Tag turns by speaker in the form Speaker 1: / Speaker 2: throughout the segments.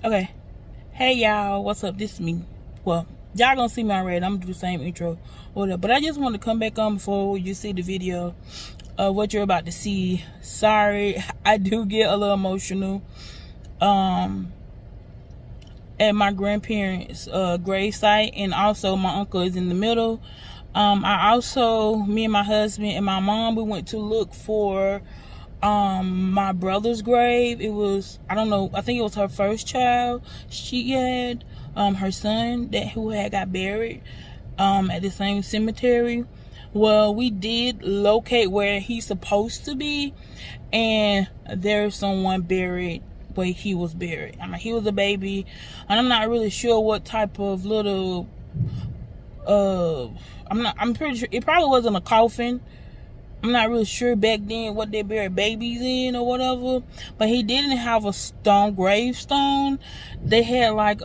Speaker 1: Okay. Hey y'all, what's up? This is me. Well, y'all gonna see me already. I'm gonna do the same intro whatever. But I just want to come back on before you see the video of what you're about to see. Sorry, I do get a little emotional. At my grandparents' grave site, and also my uncle is in the middle. Me and my husband and my mom, we went to look for my brother's grave. It was, I don't know, I think it was her first child she had, her son who had got buried at the same cemetery. Well, we did locate where he's supposed to be, and there's someone buried where he was buried. I mean, he was a baby, and I'm not really sure what type of little I'm pretty sure it probably wasn't a coffin. I'm not really sure back then what they buried babies in or whatever, but he didn't have a gravestone. They had like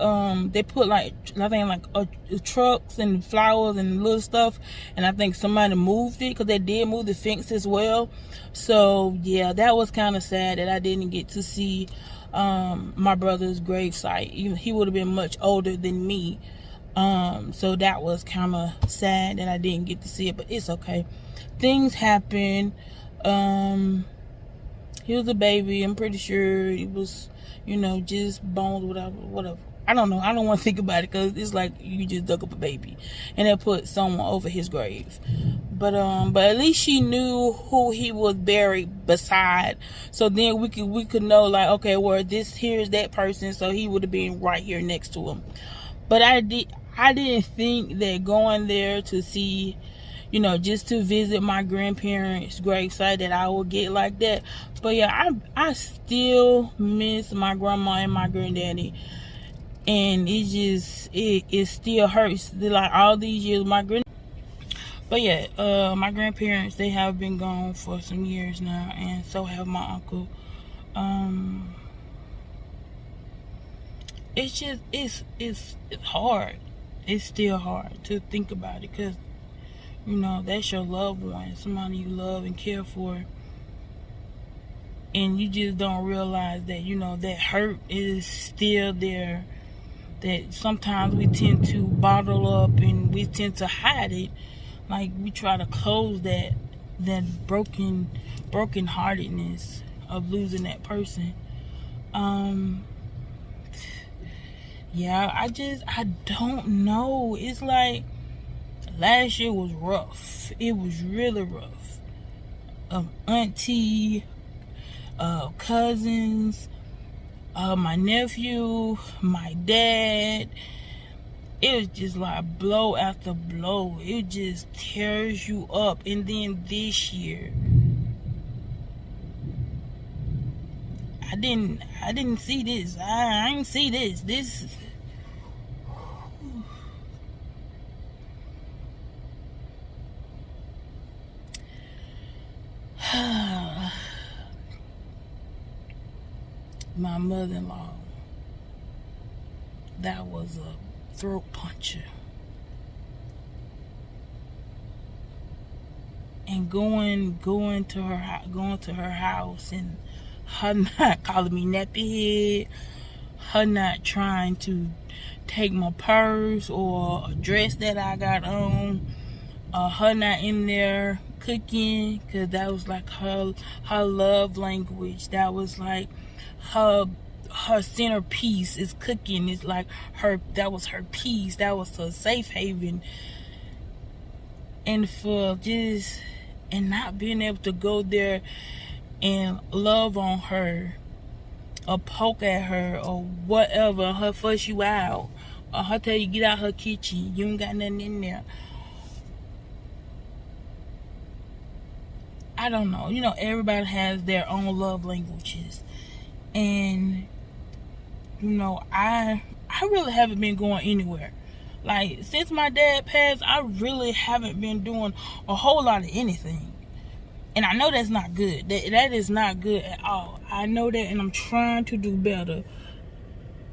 Speaker 1: they put like, I think like trucks and flowers and little stuff, and I think somebody moved it because they did move the fence as well. So yeah, that was kind of sad that I didn't get to see my brother's grave site. He would have been much older than me. So that was kind of sad that I didn't get to see it, but it's okay. Things happen. He was a baby. I'm pretty sure it was, just bones, whatever. I don't know. I don't want to think about it because it's like you just dug up a baby and they put someone over his grave. But at least she knew who he was buried beside. So then we could know, like, okay, well, here's that person, so he would have been right here next to him. But I didn't think that going there to see, just to visit my grandparents' gravesite, that I would get like that. But yeah, I still miss my grandma and my granddaddy, and it still hurts. Like all these years, but yeah, my grandparents, they have been gone for some years now, and so have my uncle. It's just it's hard. It's still hard to think about it because that's your loved one, somebody you love and care for, and you just don't realize that that hurt is still there. That sometimes we tend to bottle up and we tend to hide it, like we try to close that broken heartedness of losing that person. Yeah, I don't know. It's like last year was rough. It was really rough. Auntie, cousins, my nephew, my dad. It was just like blow after blow. It just tears you up. And then this year, I didn't see this. I didn't see this. This. My mother-in-law, that was a throat puncher. And going to her house, and her not calling me nappy head, her not trying to take my purse or a dress that I got on, her not in there cooking, because that was like her love language. That was like her centerpiece is cooking. It's like that was her peace, that was her safe haven. And and not being able to go there and love on her or poke at her or whatever, her fuss you out or her tell you get out her kitchen, you ain't got nothing in there. I don't know. Everybody has their own love languages. And, I really haven't been going anywhere. Like, since my dad passed, I really haven't been doing a whole lot of anything. And I know that's not good. That is not good at all. I know that, and I'm trying to do better.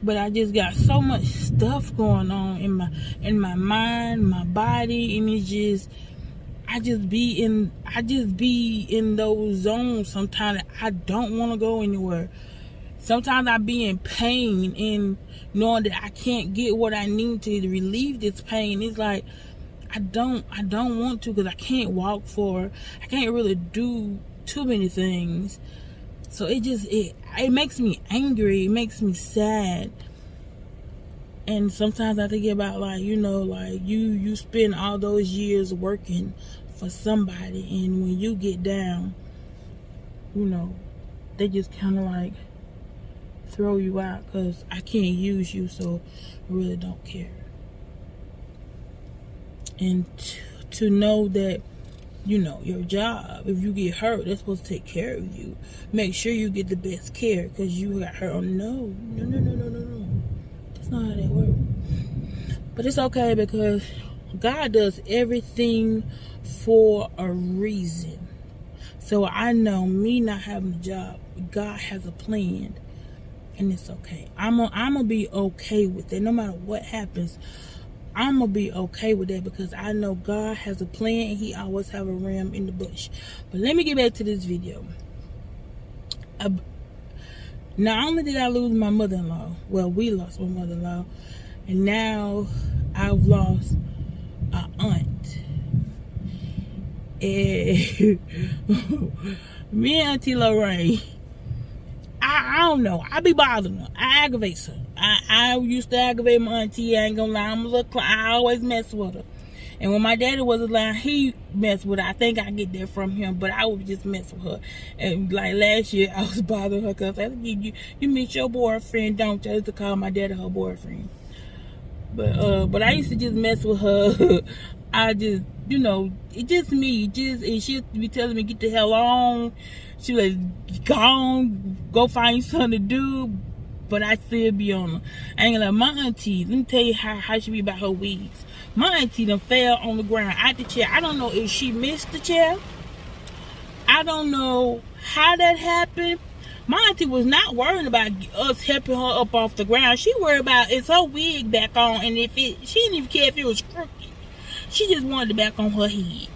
Speaker 1: But I just got so much stuff going on in my mind, my body, and it's just, I just be in those zones sometimes. I don't want to go anywhere. Sometimes I be in pain and knowing that I can't get what I need to relieve this pain. It's like I don't want to, because I can't walk I can't really do too many things. So it makes me angry. It makes me sad. And sometimes I think about, like, you know, like you spend all those years working for somebody, and when you get down, you know, they just kind of like throw you out because I can't use you, so I really don't care. And to know that, you know, your job, if you get hurt, they're supposed to take care of you. Make sure you get the best care because you got hurt. Oh, no. That's not how that works. But it's okay, because God does everything for a reason. So I know, me not having a job, God has a plan, and it's okay. I'm gonna be okay with it. No matter what happens, I'm gonna be okay with that, because I know God has a plan, and He always have a ram in the bush. But let me get back to this video. Not only did I lose my mother-in-law, well, we lost my mother-in-law, and now I've lost an aunt. And me and Auntie Lorraine, I don't know. I be bothering her. I aggravate her. I used to aggravate my auntie. I ain't gonna lie. I always mess with her. And when my daddy was alive, he messed with her. I think I get that from him, but I would just mess with her. And like last year, I was bothering her because I said, you meet your boyfriend, don't you? I used to call my daddy her boyfriend. But I used to just mess with her. I just, you know, it just me. And she used to be telling me, get the hell on. She like, go find something to do. But I still be on her. I ain't gonna lie. My auntie, let me tell you how she be about her wigs. My auntie done fell on the ground out the chair. I don't know if she missed the chair. I don't know how that happened. My auntie was not worried about us helping her up off the ground. She worried about, is her wig back on, and she didn't even care if it was crooked. She just wanted it back on her head.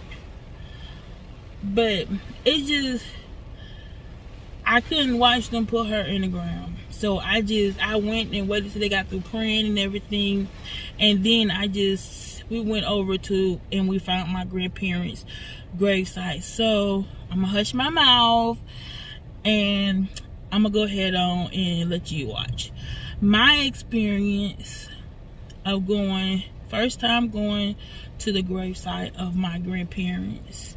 Speaker 1: But it just, I couldn't watch them put her in the ground. So I went and waited till they got through praying and everything. And then we went over and we found my grandparents' gravesite. So I'm going to hush my mouth and I'm going to go ahead on and let you watch. My experience of first time going to the gravesite of my grandparents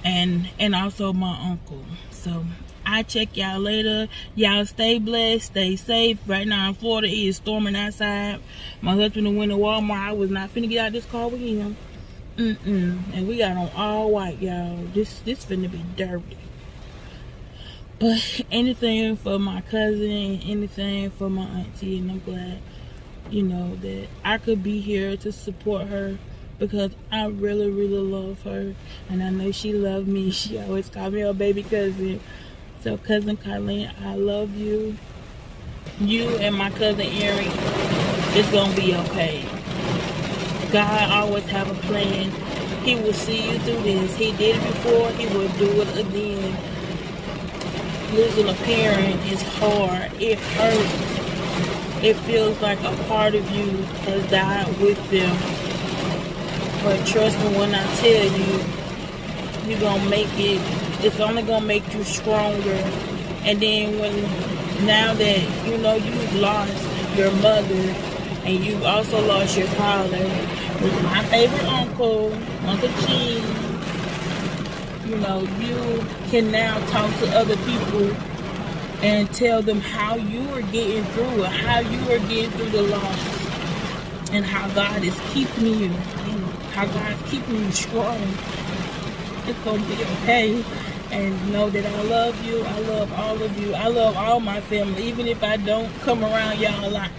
Speaker 1: and also my uncle. So I check y'all later. Y'all stay blessed, stay safe. Right now in Florida, it is storming outside. My husband went to Walmart. I was not finna get out this car with him. And we got on all white, y'all. This finna be dirty. But anything for my cousin, anything for my auntie, and I'm glad, you know, that I could be here to support her, because I really, really love her, and I know she loved me. She always called me her baby cousin. So Cousin Colleen, I love you. You and my cousin Eric, it's gonna be okay. God always have a plan. He will see you through this. He did it before, He will do it again. Losing a parent is hard. It hurts. It feels like a part of you has died with them. But trust me when I tell you, you're gonna make it. It's only gonna make you stronger. And then now that you know you've lost your mother and you've also lost your father, with my favorite uncle, Uncle G, you know, you can now talk to other people and tell them how you are getting through it, how you are getting through the loss, and how God is keeping you, and how God is keeping you strong. It's gonna be okay. And know that I love you. I love all of you. I love all my family. Even if I don't come around y'all a lot,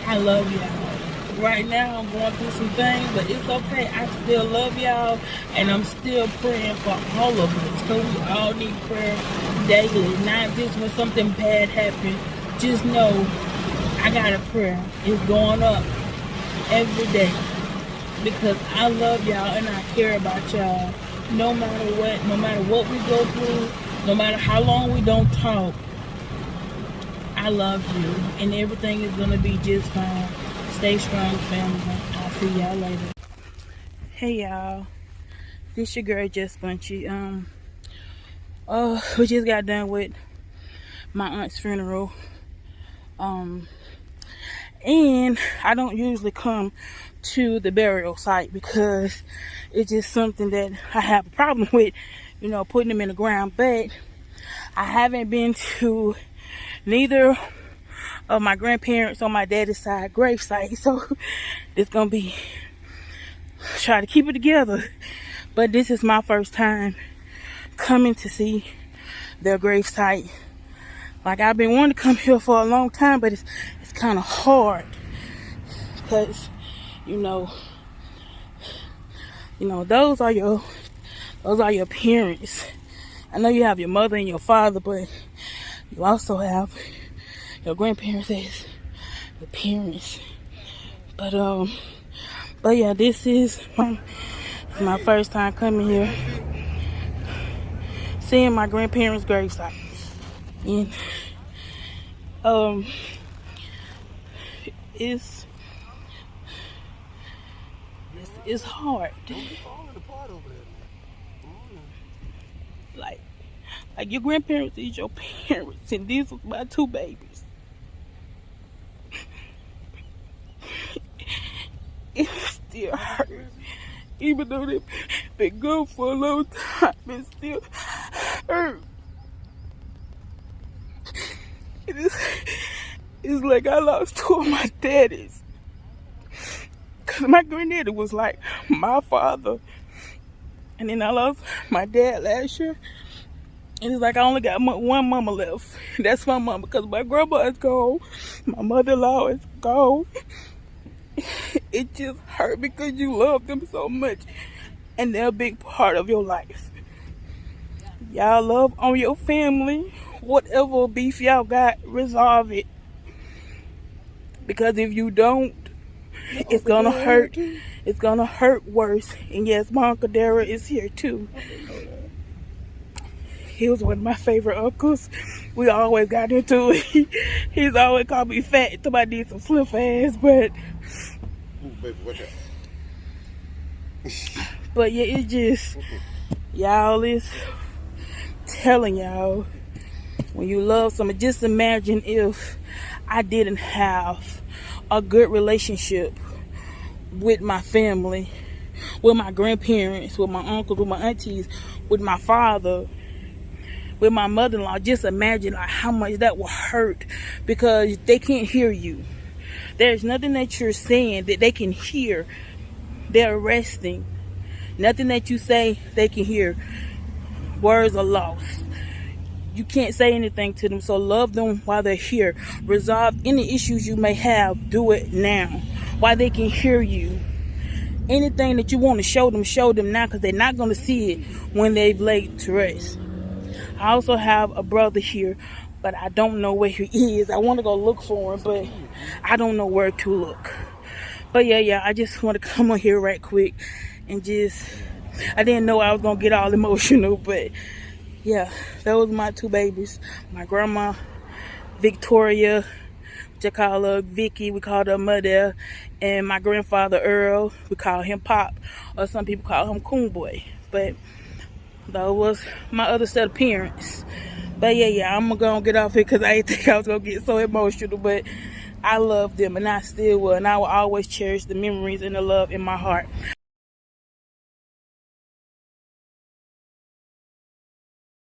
Speaker 1: I love y'all. Right now I'm going through some things, but it's okay. I still love y'all, and I'm still praying for all of us, because we all need prayer daily, not just when something bad happens. Just know I got a prayer. It's going up every day, because I love y'all and I care about y'all. No matter what we go through, no matter how long we don't talk, I love you, and everything is gonna be just fine. Stay strong, family. I'll see y'all later. Hey y'all, this your girl Just Bunchie. We just got done with my aunt's funeral. And I don't usually come to the burial site because it's just something that I have a problem with, putting them in the ground. But I haven't been to neither of my grandparents on my daddy's side grave site, so it's gonna be try to keep it together. But this is my first time coming to see their grave site. Like, I've been wanting to come here for a long time, but it's kind of hard because those are your parents. I know you have your mother and your father, but you also have your grandparents as your parents. But yeah, this is my first time coming here, seeing my grandparents' gravesite. And it's hard. Like your grandparents is your parents, and these was my two babies. It still hurt, even though they've been good for a long time. It still hurt. It's like I lost two of my daddies. Cause my granddaddy was like my father, and then I lost my dad last year. And it's like I only got one mama left. That's my mama, because my grandma is gone. My mother-in-law is gone. It just hurt because you love them so much, and they're a big part of your life. Y'all love on your family. Whatever beef y'all got, resolve it. Because if you don't, it's gonna hurt. It's gonna hurt worse. And yes, my Uncle Dara is here too. He was one of my favorite uncles. We always got into it. He's always called me fat until I did some slim fast, but
Speaker 2: baby, watch out.
Speaker 1: But yeah, it just, y'all, is telling y'all, when you love someone, just imagine if I didn't have a good relationship with my family, with my grandparents, with my uncles, with my aunties, with my father, with my mother-in-law. Just imagine like how much that will hurt, because they can't hear you. There's nothing that you're saying that they can hear. They're resting. Nothing that you say they can hear. Words are lost. You can't say anything to them, so love them while they're here. Resolve any issues you may have. Do it now while they can hear you. Anything that you want to show them now, because they're not going to see it when they've laid to rest. I also have a brother here, but I don't know where he is. I want to go look for him, but I don't know where to look. But yeah, I just want to come on here right quick and I didn't know I was going to get all emotional, but yeah, those were my two babies. My grandma, Victoria, which I call her Vicky, we call her Mother, and my grandfather, Earl, we call him Pop, or some people call him Coon Boy. But that was my other set of parents. But yeah, I'm gonna get off here because I didn't think I was gonna get so emotional, but I love them, and I still will, and I will always cherish the memories and the love in my heart.